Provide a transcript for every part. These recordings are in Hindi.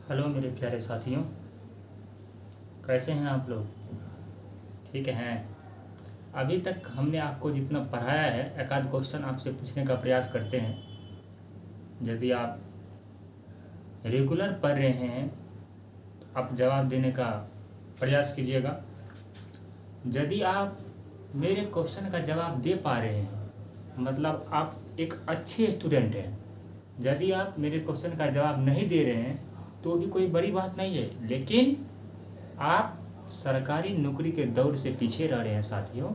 हेलो मेरे प्यारे साथियों, कैसे हैं आप लोग? ठीक हैं? अभी तक हमने आपको जितना पढ़ाया है एक आध क्वेश्चन आपसे पूछने का प्रयास करते हैं। यदि आप रेगुलर पढ़ रहे हैं तो आप जवाब देने का प्रयास कीजिएगा। यदि आप मेरे क्वेश्चन का जवाब दे पा रहे हैं मतलब आप एक अच्छे स्टूडेंट हैं। यदि आप मेरे क्वेश्चन का जवाब नहीं दे रहे हैं तो भी कोई बड़ी बात नहीं है, लेकिन आप सरकारी नौकरी के दौड़ से पीछे रह रहे हैं साथियों।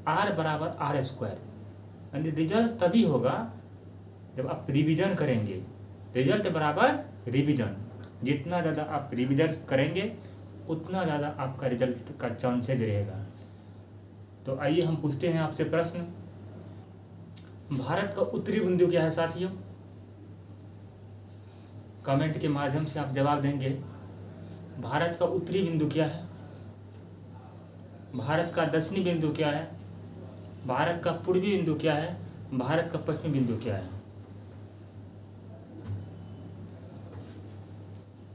R बराबर R स्क्वायर, यानी रिजल्ट तभी होगा जब आप रिवीजन करेंगे। रिजल्ट बराबर रिवीजन, जितना ज़्यादा आप रिवीजन करेंगे उतना ज़्यादा आपका रिजल्ट का चांसेज रहेगा। तो आइए हम पूछते हैं आपसे प्रश्न। भारत का उत्तरी बिंदु क्या है साथियों? कमेंट के माध्यम से आप जवाब देंगे। भारत का उत्तरी बिंदु क्या है? भारत का दक्षिणी बिंदु क्या है? भारत का पूर्वी बिंदु क्या है? भारत का पश्चिमी बिंदु क्या है?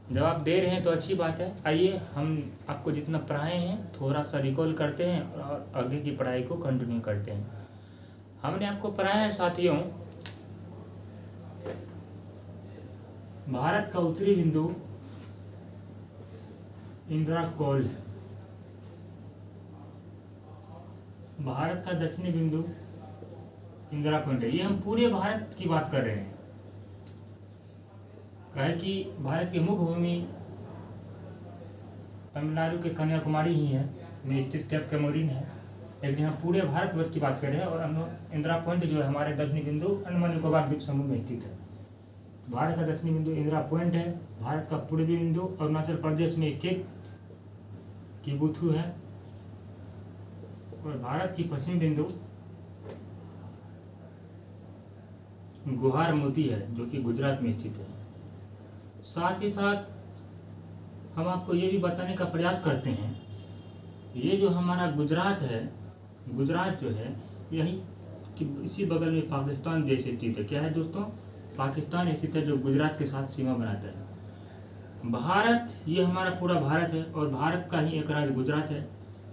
जवाब दे रहे हैं तो अच्छी बात है। आइए हम आपको जितना पढ़ाए हैं थोड़ा सा रिकॉल करते हैं और आगे की पढ़ाई को कंटिन्यू करते हैं। हमने आपको पढ़ाया है साथियों, भारत का उत्तरी बिंदु इंदिरा कॉल है। भारत का दक्षिणी बिंदु इंदिरा पॉइंट है। ये हम पूरे भारत की बात कर रहे हैं। कहे कि भारत की मुख्य भूमि तमिलनाडु के कन्याकुमारी ही है में स्थित कैप कैमोरिन है, लेकिन हम पूरे भारतवर्ष की बात कर रहे हैं। और इंदिरा पॉइंट जो है हमारे दक्षिणी बिंदु अंडमान निकोबार द्वीप समूह में स्थित है। भारत का दक्षिणी बिंदु इंदिरा पॉइंट है। भारत का पूर्वी बिंदु अरुणाचल प्रदेश में स्थित किबुथु है। और भारत की पश्चिमी बिंदु गुहार मोती है जो कि गुजरात में स्थित है। साथ ही साथ हम आपको ये भी बताने का प्रयास करते हैं, ये जो हमारा गुजरात है, गुजरात जो है यही कि इसी बगल में पाकिस्तान देश स्थित है। क्या है दोस्तों? पाकिस्तान स्थित है जो गुजरात के साथ सीमा बनाता है। भारत, ये हमारा पूरा भारत है और भारत का ही एक राज्य गुजरात है।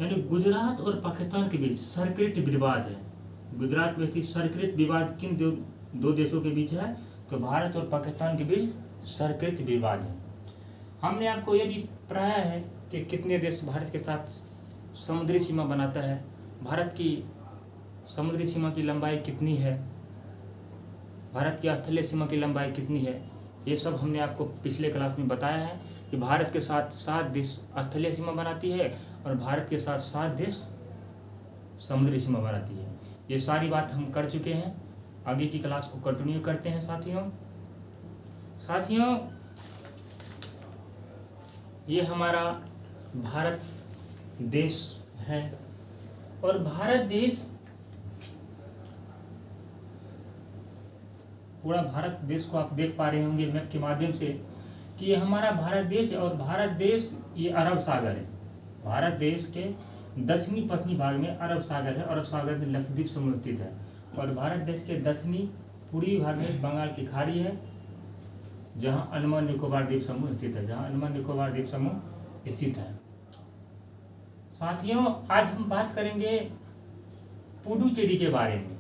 यानी गुजरात और पाकिस्तान के बीच सर्किट विवाद है। गुजरात में स्थित सर्किट विवाद किन दो देशों के बीच है? तो भारत और पाकिस्तान के बीच सर्किट विवाद है। हमने आपको ये भी पढ़ाया है कि कितने देश भारत के साथ समुद्री सीमा बनाता है, भारत की समुद्री सीमा की लंबाई कितनी है, भारत की स्थलीय सीमा की लंबाई कितनी है। ये सब हमने आपको पिछले क्लास में बताया है कि भारत के साथ 7 देश स्थलीय सीमा बनाती है और भारत के साथ 7 देश समुद्री सीमा बनाती है। ये सारी बात हम कर चुके हैं। आगे की क्लास को कंटिन्यू करते हैं साथियों। ये हमारा भारत देश है और भारत देश, पूरा भारत देश को आप देख पा रहे होंगे मैप के माध्यम से कि ये हमारा भारत देश है। और भारत देश ये अरब सागर है। भारत देश के दक्षिणी पश्चिमी भाग में अरब सागर है। अरब सागर में लक्षद्वीप समूह स्थित है। और भारत देश के दक्षिणी पूर्वी भाग में बंगाल की खाड़ी है जहां अंडमान निकोबार द्वीप समूह स्थित है, साथियों आज हम बात करेंगे पुडुचेरी के बारे में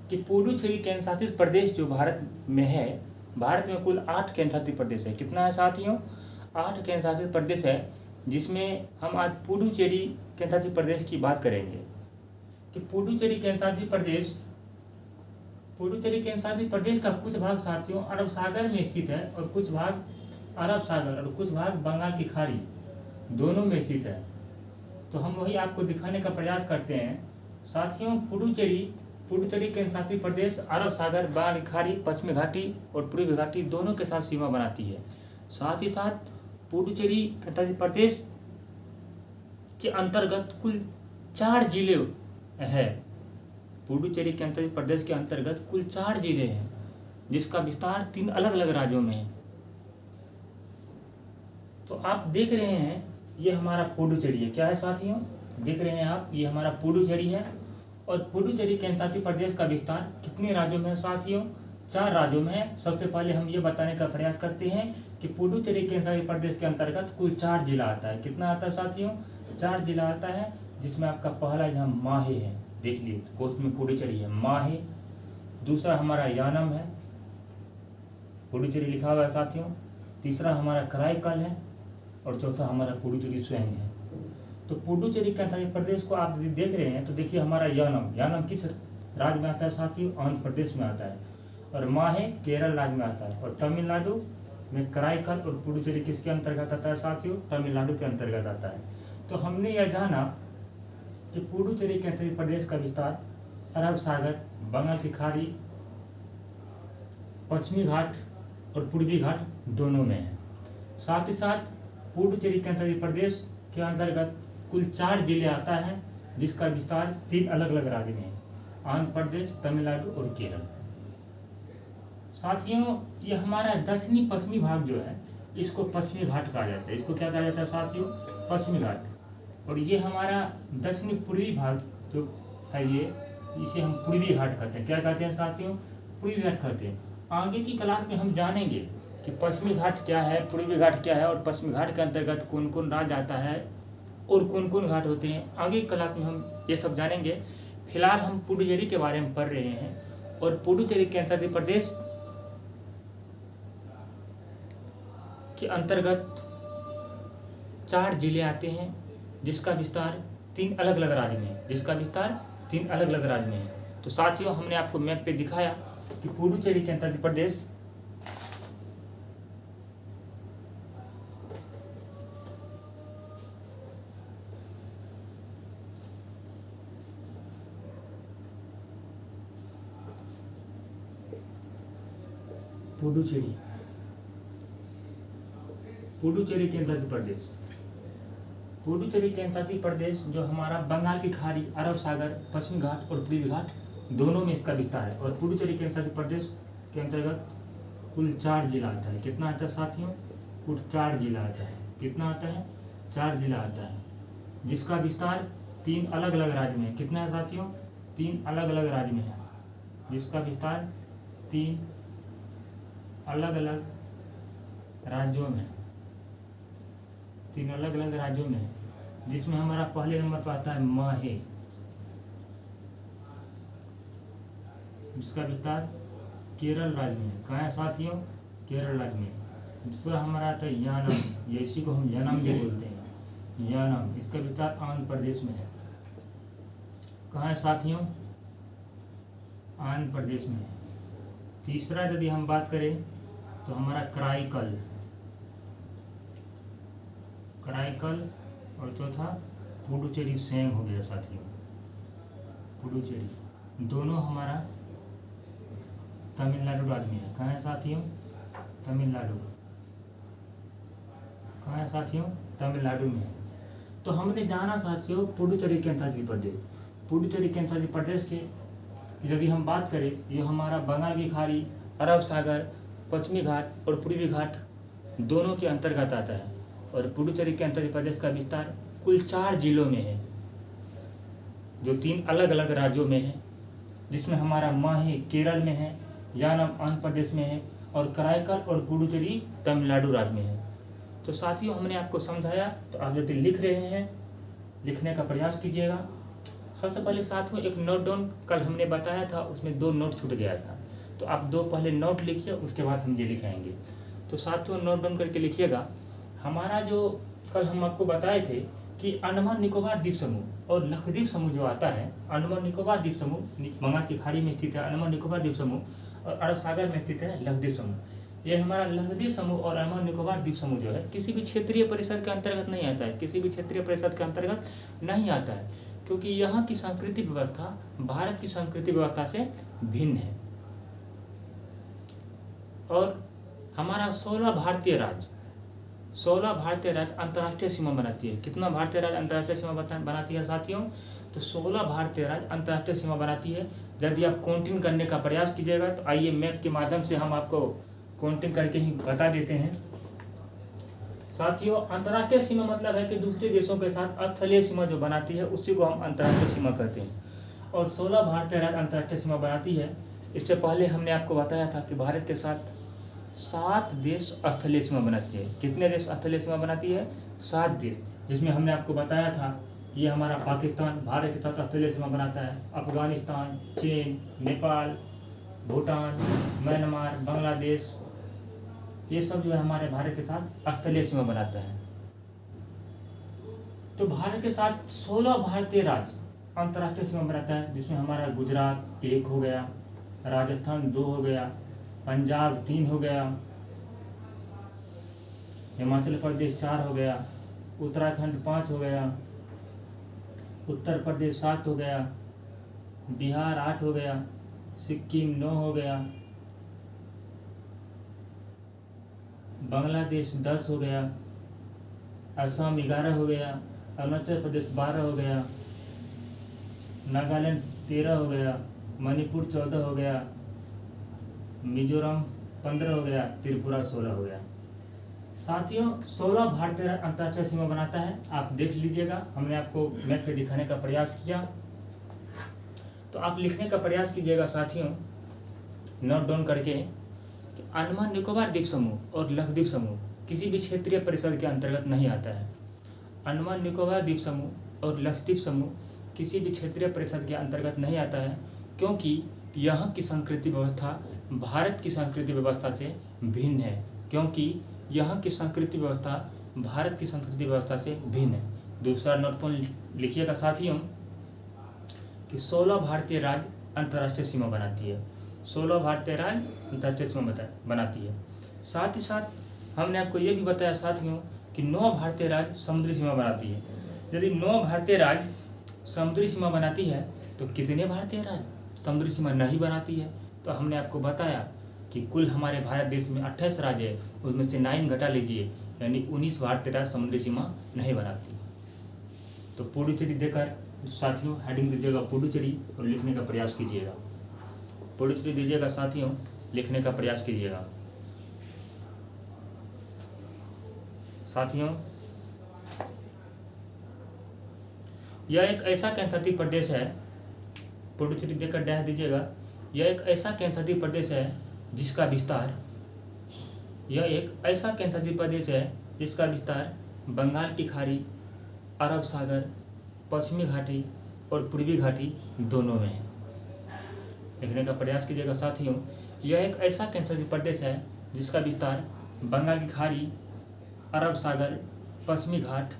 कि पुडुचेरी केंद्रशासित प्रदेश जो भारत में है। भारत में कुल 8 केंद्रशासित प्रदेश है। कितना है साथियों? 8 केंद्रशासित प्रदेश है, जिसमें हम आज पुडुचेरी केंद्रशासित प्रदेश की बात करेंगे कि पुडुचेरी केंद्रशासित प्रदेश का कुछ भाग साथियों अरब सागर में स्थित है और कुछ भाग अरब सागर और कुछ भाग बंगाल की खाड़ी दोनों में स्थित है। तो हम वही आपको दिखाने का प्रयास करते हैं साथियों। पुडुचेरी केंद्रशासित प्रदेश अरब सागर, बंगाल की खाड़ी, पश्चिमी घाटी और पूर्वी घाटी दोनों के साथ सीमा बनाती है। साथ ही साथ पुडुचेरी केंद्रशासित प्रदेश के अंतर्गत कुल 4 जिले हैं। पुडुचेरी केंद्रशासित प्रदेश के अंतर्गत कुल 4 जिले हैं, जिसका विस्तार 3 अलग अलग राज्यों में है। तो आप देख रहे हैं ये हमारा पुडुचेरी है। क्या है साथियों? देख रहे हैं आप, ये हमारा पुडुचेरी है। और पुडुचेरी केंद्रशासित प्रदेश का विस्तार कितने राज्यों में है साथियों? 4 राज्यों में है। सबसे पहले हम ये बताने का प्रयास करते हैं कि पुडुचेरी केंद्रीय प्रदेश के अंतर्गत कुल 4 जिला आता है। कितना आता है साथियों? 4 जिला आता है, जिसमें आपका पहला यहाँ माहे है, देख लीजिए कोस्ट में पुडुचेरी है, माहे। दूसरा हमारा यानम है, पुडुचेरी लिखा हुआ है साथियों। तीसरा हमारा कराईकल है और चौथा हमारा पुडुचेरी स्वयं है। तो पुडुचेरी केंद्रीय प्रदेश को आप देख रहे हैं तो देखिए हमारा यानम किस राज्य में आता है साथियों? आंध्र प्रदेश में आता है। और माहे केरल राज्य में आता है। और तमिलनाडु में कराईकल और पुडुचेरी किसके अंतर्गत आता है साथियों? तमिलनाडु के अंतर्गत आता है। तो हमने यह जाना कि पुडुचेरी केंद्रीय प्रदेश का विस्तार अरब सागर, बंगाल की खाड़ी, पश्चिमी घाट और पूर्वी घाट दोनों में है। साथ ही साथ पुडुचेरी केंद्रीय प्रदेश के अंतर्गत कुल 4 जिले आता है, जिसका विस्तार 3 अलग अलग राज्य में है, आंध्र प्रदेश, तमिलनाडु और केरल। साथियों ये हमारा दक्षिणी पश्चिमी भाग जो है इसको पश्चिमी घाट कहा जाता है। इसको क्या कहा जाता है साथियों? पश्चिमी घाट। और ये हमारा दक्षिणी पूर्वी भाग जो है ये, इसे हम पूर्वी घाट कहते हैं। क्या कहते हैं साथियों? पूर्वी घाट कहते हैं। आगे की क्लास में हम जानेंगे कि पश्चिमी घाट क्या है, पूर्वी घाट क्या है और पश्चिमी घाट के अंतर्गत कौन कौन राज्य आता है और कौन कौन घाट होते हैं। आगे की क्लास में हम ये सब जानेंगे। फिलहाल हम पुडुचेरी के बारे में पढ़ रहे हैं। और पुडुचेरी केंद्रीय प्रदेश के अंतर्गत 4 जिले आते हैं, जिसका विस्तार 3 अलग अलग राज्य में है, तो साथियों हमने आपको मैप पे दिखाया कि पुडुचेरी केंद्रीय प्रदेश पुडुचेरी केंद्रीय प्रदेश जो हमारा बंगाल की खाड़ी, अरब सागर, पश्चिमी घाट और पूर्वी घाट दोनों में इसका विस्तार है। और पुडुचेरी केंद्रीय प्रदेश के अंतर्गत कुल 4 जिला आता है। कितना आता है साथियों? कुल 4 जिला आता है। कितना आता है? 4 जिला आता है, जिसका विस्तार 3 अलग अलग राज्य में है। कितना है साथियों? 3 अलग अलग राज्य में है, जिसका विस्तार 3 अलग अलग राज्यों में, 3 अलग अलग राज्यों में, जिसमें हमारा पहले नंबर पर आता है माहे, जिसका विस्तार केरल राज्य में है। कहाँ है साथियों? केरल राज्य में। दूसरा हमारा आता है यानम, ये इसी को हम यानम भी बोलते हैं, यानम, इसका विस्तार आंध्र प्रदेश में है। कहाँ है साथियों? आंध्र प्रदेश में है। तीसरा यदि हम बात करें तो हमारा कराईकल और चौथा पुडुचेरी स्वयं हो गया साथियों। पुडुचेरी दोनों हमारा तमिलनाडु राज्य में है। कहाँ है साथियों? तमिलनाडु। कहाँ है साथियों? तमिलनाडु में। तो हमने जाना साथियों पुडुचेरी केंद्रीय प्रदेश के यदि हम बात करें, ये हमारा बंगाल की खाड़ी, अरब सागर, पश्चिमी घाट और पूर्वी घाट दोनों के अंतर्गत आता है। और पुडुचेरी केंद्रीय प्रदेश का विस्तार कुल 4 जिलों में है, जो 3 अलग अलग राज्यों में है, जिसमें हमारा माहे केरल में है, यानम आंध्र प्रदेश में है और कराईकल और पुडुचेरी तमिलनाडु राज्य में है। तो साथियों हमने आपको समझाया, तो आप यदि लिख रहे हैं, लिखने का प्रयास कीजिएगा। सबसे पहले साथियों एक नोट डाउन कल हमने बताया था, उसमें 2 नोट छूट गया था, तो आप 2 पहले नोट लिखिए, उसके बाद हम ये लिखाएंगे। तो साथियों नोट डाउन करके लिखिएगा। हमारा जो कल हम आपको बताए थे कि अंडमान निकोबार द्वीप समूह और लक्षद्वीप समूह जो आता है, अंडमान निकोबार द्वीप समूह बंगाल की खाड़ी में स्थित है अंडमान निकोबार द्वीप समूह, और अरब सागर में स्थित है लक्षद्वीप समूह। ये हमारा लक्षद्वीप समूह और अंडमान निकोबार द्वीप समूह जो है किसी भी क्षेत्रीय परिषद के अंतर्गत नहीं आता है, किसी भी क्षेत्रीय परिषद के अंतर्गत नहीं आता है, क्योंकि यहाँ की संस्कृति व्यवस्था भारत की संस्कृति व्यवस्था से भिन्न है। और हमारा 16 भारतीय राज्य अंतर्राष्ट्रीय सीमा बनाती है। कितना भारतीय राज्य अंतर्राष्ट्रीय सीमा बनाती है साथियों? तो 16 भारतीय राज्य अंतर्राष्ट्रीय सीमा बनाती है। यदि आप काउंटिंग करने का प्रयास कीजिएगा तो आइए मैप के माध्यम से हम आपको काउंटिंग करके ही बता देते हैं। साथियों अंतर्राष्ट्रीय सीमा मतलब है कि दूसरे देशों के साथ स्थलीय सीमा जो बनाती है उसी को हम अंतर्राष्ट्रीय सीमा कहते हैं। और 16 भारतीय राज्य अंतर्राष्ट्रीय सीमा बनाती है, इससे पहले हमने आपको बताया था कि भारत के साथ 7 देश स्थलीय सीमा बनाती है। कितने देश स्थलीय सीमा बनाती है? 7 देश, जिसमें हमने आपको बताया था ये हमारा पाकिस्तान भारत के साथ स्थलीय सीमा बनाता है, अफगानिस्तान, चीन, नेपाल, भूटान, म्यांमार, बांग्लादेश, ये सब जो है हमारे भारत के साथ स्थलीय सीमा बनाता है। तो भारत के साथ 16 भारतीय राज्य अंतर्राष्ट्रीय सीमा बनाता है, जिसमें हमारा गुजरात 1 हो गया, राजस्थान 2 हो गया, पंजाब 3 हो गया, हिमाचल प्रदेश 4 हो गया, उत्तराखंड 5 हो गया, उत्तर प्रदेश 7 हो गया, बिहार 8 हो गया, सिक्किम 9 हो गया, बांग्लादेश 10 हो गया, असम 11 हो गया, अरुणाचल प्रदेश 12 हो गया, नागालैंड 13 हो गया, मणिपुर 14 हो गया, मिजोरम 15 हो गया, त्रिपुरा 16 हो गया। साथियों 16 भारतीय अंतर्राष्ट्रीय सीमा बनाता है। आप देख लीजिएगा, हमने आपको मैप पे दिखाने का प्रयास किया, तो आप लिखने का प्रयास कीजिएगा साथियों, नोट डाउन करके कि अंडमान निकोबार द्वीप समूह और लक्षद्वीप समूह किसी भी क्षेत्रीय परिषद के अंतर्गत नहीं आता है। अंडमान निकोबार द्वीप समूह और लक्षद्वीप समूह किसी भी क्षेत्रीय परिषद के अंतर्गत नहीं आता है, क्योंकि यहाँ की संस्कृति व्यवस्था भारत की संस्कृति व्यवस्था से भिन्न है, क्योंकि यहाँ की संस्कृति व्यवस्था भारत की संस्कृति व्यवस्था से भिन्न है। दूसरा नोट पॉइंट लिखिएगा साथियों कि 16 भारतीय राज्य अंतर्राष्ट्रीय सीमा बनाती है। 16 भारतीय राज्य अंतर्राष्ट्रीय सीमा बनाती है। साथ ही साथ हमने आपको ये भी बताया साथियों कि 9 भारतीय राज्य समुद्री सीमा बनाती है। यदि 9 भारतीय राज्य समुद्री सीमा बनाती है तो कितने भारतीय राज्य समुद्री सीमा नहीं बनाती है? तो हमने आपको बताया कि कुल हमारे भारत देश में 28 राज्य है, उसमें से 9 घटा लीजिए, यानी 19 भारतीय राज्य समुद्री सीमा नहीं बनाती। तो पुडुचेरी देकर साथियों हेडिंग दीजिएगा पुडुचेरी और लिखने का प्रयास कीजिएगा। पुडुचेरी दीजिएगा साथियों, लिखने का प्रयास कीजिएगा। साथियों यह एक ऐसा केंद्रशासित प्रदेश है, पुडुचेरी देकर डैश दीजिएगा। यह एक ऐसा केंद्रशासित प्रदेश है जिसका विस्तार जिसका विस्तार बंगाल की खाड़ी, अरब सागर, पश्चिमी घाटी और पूर्वी घाटी दोनों में है। लिखने का प्रयास कीजिएगा साथियों। यह एक ऐसा केंद्रशासित प्रदेश है जिसका विस्तार बंगाल की खाड़ी, अरब सागर, पश्चिमी घाट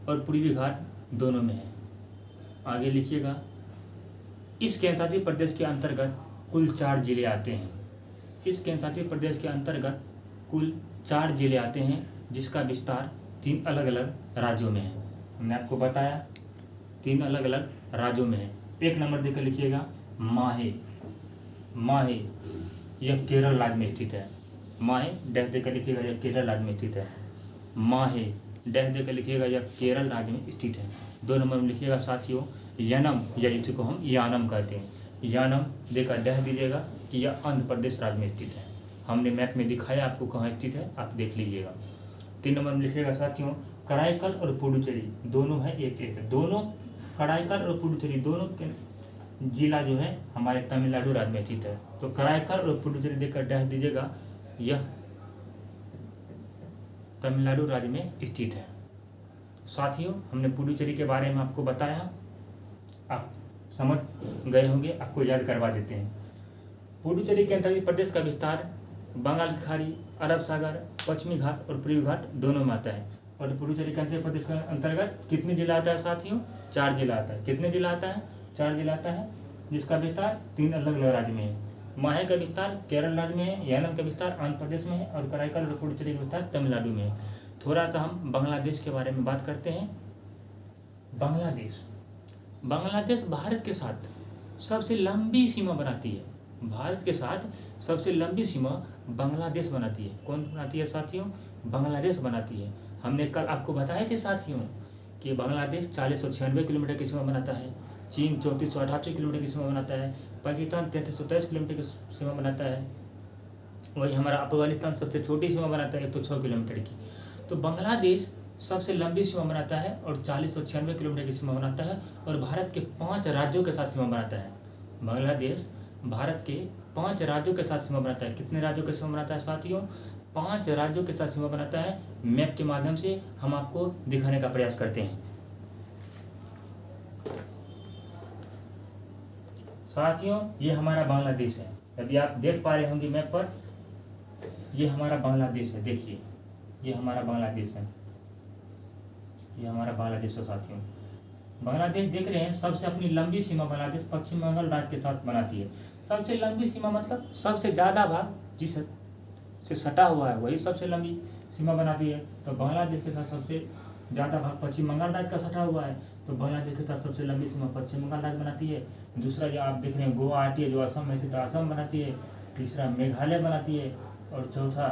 और पूर्वी घाट दोनों में है। आगे लिखिएगा, इस केंद्रशासित प्रदेश के अंतर्गत कुल 4 जिले आते हैं। इस केंद्रशासित प्रदेश के अंतर्गत कुल 4 जिले आते हैं, जिसका विस्तार 3 अलग अलग राज्यों में है। हमने आपको बताया 3 अलग अलग राज्यों में है। 1 नंबर देकर लिखिएगा माहे, यह केरल राज्य में स्थित है। माहे डैश देकर लिखिएगा, यह केरल राज्य में स्थित है। माहे डैश देकर लिखिएगा, यह केरल राज्य में स्थित है। 2 नंबर में लिखिएगा साथियों यानम, या जिसको हम यानम कहते हैं, यानम देकर डैश दीजिएगा कि यह आंध्र प्रदेश राज्य में स्थित है। हमने मैप में दिखाया आपको कहाँ स्थित है, आप देख लीजिएगा। 3 नंबर में लिखिएगा साथियों कराईकल और पुडुचेरी दोनों है एक एक, दोनों कराईकल और पुडुचेरी दोनों के जिला जो है हमारे तमिलनाडु राज्य में स्थित है। तो कराईकल और पुडुचेरी देकर डैश दीजिएगा, यह तमिलनाडु राज्य में स्थित है। साथियों हमने पुडुचेरी के बारे में आपको बताया, आप समझ गए होंगे, आपको याद करवा देते हैं। पुडुचेरी केंद्रशासित प्रदेश का विस्तार बंगाल की खाड़ी, अरब सागर, पश्चिमी घाट और पूर्वी घाट दोनों में आता है। और पुडुचेरी केंद्रशासित प्रदेश के अंतर्गत कितने जिला आता है साथियों? 4 जिला आता है। कितने जिला आता है? 4 जिला आता है, जिसका विस्तार 3 अलग अलग राज्य में है। माहे का विस्तार केरल राज्य में है, यानम का विस्तार आंध्र प्रदेश में है और कराईकल और पुडुचेरी का विस्तार तमिलनाडु में है। थोड़ा सा हम बांग्लादेश के बारे में बात करते हैं। बांग्लादेश भारत के साथ सबसे लंबी सीमा बनाती है। भारत के साथ सबसे लंबी सीमा बांग्लादेश बनाती है। कौन बनाती है साथियों? बांग्लादेश बनाती है। हमने कल आपको बताए थे साथियों कि बांग्लादेश 4096 किलोमीटर की सीमा बनाता है, चीन 3488 किलोमीटर की सीमा बनाता है, पाकिस्तान 3323 किलोमीटर की सीमा बनाता है, वही हमारा अफगानिस्तान सबसे छोटी सीमा बनाता है 106 किलोमीटर की। तो बांग्लादेश सबसे लंबी सीमा बनाता है और 4096 किलोमीटर की सीमा बनाता है और भारत के 5 राज्यों के साथ सीमा बनाता है। बांग्लादेश भारत के 5 राज्यों के साथ सीमा बनाता है। कितने राज्यों के सीमा बनाता है साथियों? 5 राज्यों के साथ सीमा बनाता है। मैप के माध्यम से हम आपको दिखाने का प्रयास करते हैं। साथियों, ये हमारा बांग्लादेश है। यदि आप देख पा रहे होंगे मैप पर, ये हमारा बांग्लादेश है। देखिए, ये हमारा बांग्लादेश है, ये हमारा बांग्लादेश है साथियों। बांग्लादेश देख रहे हैं, सबसे अपनी लंबी सीमा बांग्लादेश पश्चिम बंगाल राज्य के साथ बनाती है। सबसे लंबी सीमा मतलब सबसे ज़्यादा भाग जिस से सटा हुआ है वही सबसे लंबी सीमा बनाती है। तो बांग्लादेश के साथ सबसे ज़्यादा भाग पश्चिम बंगाल राज्य का सटा हुआ है, तो बांग्लादेश के साथ सबसे लंबी सीमा पश्चिम बंगाल राज्य बनाती है। दूसरा जो आप देख रहे हैं गुवाहाटी है, जो असम में स्थित असम बनाती है। तीसरा मेघालय बनाती है, और चौथा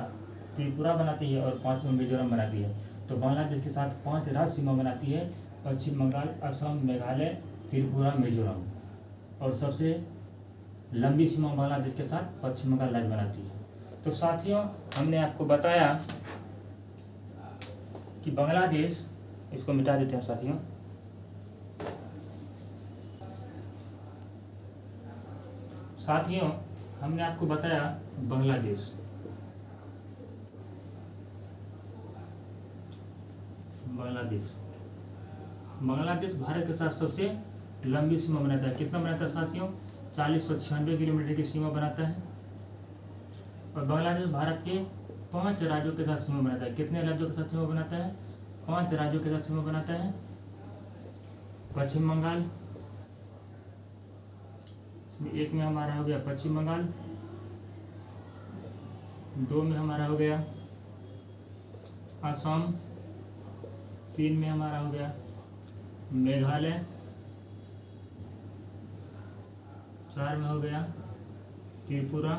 त्रिपुरा बनाती है, और पाँचवा मिजोरम बनाती है। तो बांग्लादेश के साथ 5 राज्य सीमा बनाती है, पश्चिम बंगाल, असम, मेघालय, त्रिपुरा, मिजोरम। और सबसे लंबी सीमा बांग्लादेश के साथ पश्चिम बंगाल राज्य बनाती है। तो साथियों, हमने आपको बताया कि बांग्लादेश, इसको मिटा देते हैं साथियों। साथियों, हमने आपको बताया बांग्लादेश, बांग्लादेश भारत के साथ सबसे लंबी सीमा बनाता है। कितना बनाता है साथियों? 4096 किलोमीटर की सीमा बनाता है। और बांग्लादेश भारत के 5 राज्यों के साथ सीमा बनाता है। कितने राज्यों के साथ सीमा बनाता है? 5 राज्यों के साथ सीमा बनाता है। पश्चिम बंगाल, एक में हमारा हो गया पश्चिम बंगाल, 2 में हमारा हो गया असम, 3 में हमारा हो गया मेघालय, 4 में हो गया त्रिपुरा,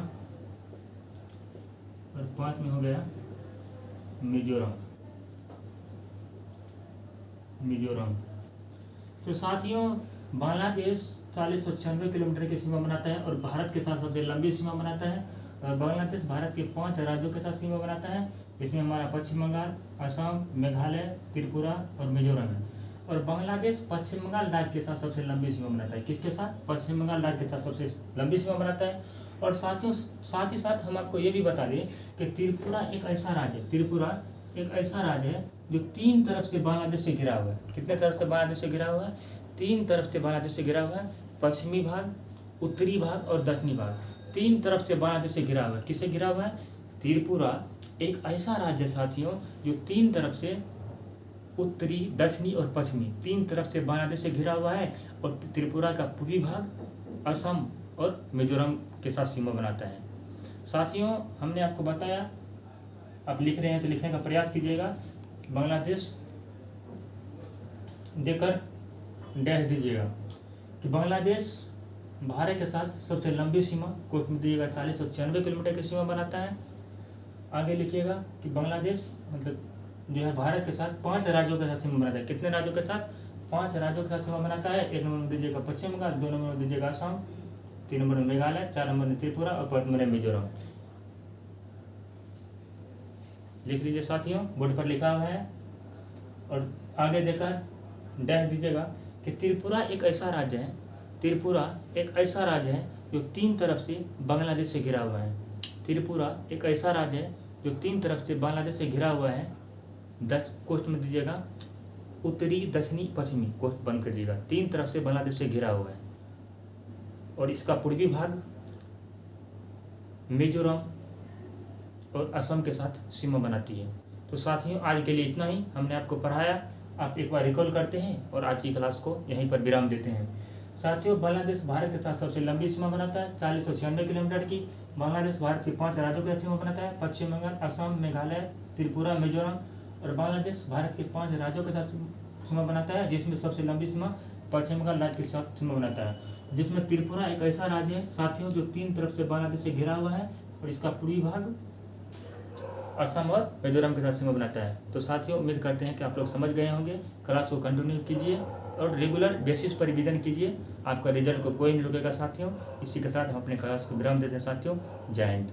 और 5 में हो गया मिजोरम। तो साथियों, बांग्लादेश 4096 किलोमीटर की सीमा बनाता है और भारत के साथ सबसे लंबी सीमा बनाता है। और बांग्लादेश भारत के 5 राज्यों के साथ सीमा बनाता है। इसमें हमारा पश्चिम बंगाल, असम, मेघालय, त्रिपुरा और मिजोरम है। और बांग्लादेश पश्चिम बंगाल राज्य के साथ सबसे लंबी सीमा बनाता है। किसके साथ? पश्चिम बंगाल राज्य के साथ सबसे लंबी सीमा बनाता है। और साथियों, साथ ही साथ हम आपको ये भी बता दें कि त्रिपुरा एक ऐसा राज्य है जो 3 तरफ से बांग्लादेश से घिरा हुआ है। कितने तरफ से बांग्लादेश से घिरा हुआ है? 3 तरफ से बांग्लादेश से घिरा हुआ है। पश्चिमी भाग, उत्तरी भाग और दक्षिणी भाग, 3 तरफ से बांग्लादेश से घिरा हुआ है। किससे घिरा हुआ है? त्रिपुरा एक ऐसा राज्य साथियों जो 3 तरफ से, उत्तरी, दक्षिणी और पश्चिमी, 3 तरफ से बांग्लादेश से घिरा हुआ है। और त्रिपुरा का पूर्वी भाग असम और मिजोरम के साथ सीमा बनाता है। साथियों, हमने आपको बताया, आप लिख रहे हैं तो लिखने का प्रयास कीजिएगा। बांग्लादेश देकर डैश दीजिएगा कि बांग्लादेश भारत के साथ सबसे लंबी सीमा, कोट में दीजिएगा 4096 किलोमीटर की सीमा बनाता है। आगे लिखिएगा कि बांग्लादेश मतलब जो है भारत के साथ 5 राज्यों के साथ सीमा बनाता है। कितने राज्यों के साथ? 5 राज्यों के साथ सीमा बनाता है। 1 नंबर में दीजिएगा पश्चिम बंगाल, 2 नंबर में दीजिएगा असम, 3 नंबर में मेघालय, 4 नंबर में त्रिपुरा और 5 नंबर में मिजोरम। लिख लीजिए साथियों, बोर्ड पर लिखा हुआ है। और आगे देकर डैश दीजिएगा कि त्रिपुरा एक ऐसा राज्य है जो 3 तरफ से बांग्लादेश से घिरा हुआ है। त्रिपुरा एक ऐसा राज्य है जो 3 तरफ से बांग्लादेश से घिरा हुआ है। 10 कोष्ठ में दीजिएगा उत्तरी, दक्षिणी, पश्चिमी, कोष्ठ बंद कर दीजिएगा। 3 तरफ से बांग्लादेश से घिरा हुआ है। और इसका पूर्वी भाग मिजोरम और असम के साथ सीमा बनाती है। तो साथियों, आज के लिए इतना ही हमने आपको पढ़ाया। आप एक बार रिकॉल करते हैं और आज की क्लास को यहीं पर विराम देते हैं। साथियों, बांग्लादेश भारत के साथ सबसे लंबी सीमा बनाता है 4096 किलोमीटर की। बांग्लादेश भारत के 5 राज्यों के साथ सीमा बनाता है, पश्चिम बंगाल, असम, मेघालय, त्रिपुरा, मिजोरम। और बांग्लादेश भारत के 5 राज्यों के साथ सीमा बनाता है, जिसमें सबसे लंबी सीमा पश्चिम बंगाल राज्य के साथ सीमा बनाता है, जिसमें त्रिपुरा एक ऐसा राज्य है साथियों जो 3 तरफ से बांग्लादेश से घिरा हुआ है और इसका पूर्वी भाग असम और मिजोरम के साथ सीमा बनाता है। तो साथियों, उम्मीद करते हैं कि आप लोग समझ गए होंगे। क्लास को कंटिन्यू कीजिए और रेगुलर बेसिस पर रिवीजन कीजिए। आपका रिजल्ट को कोई नहीं रोकेगा साथियों। इसी के साथ हम अपने क्लास को विराम देते हैं साथियों। जय हिंद।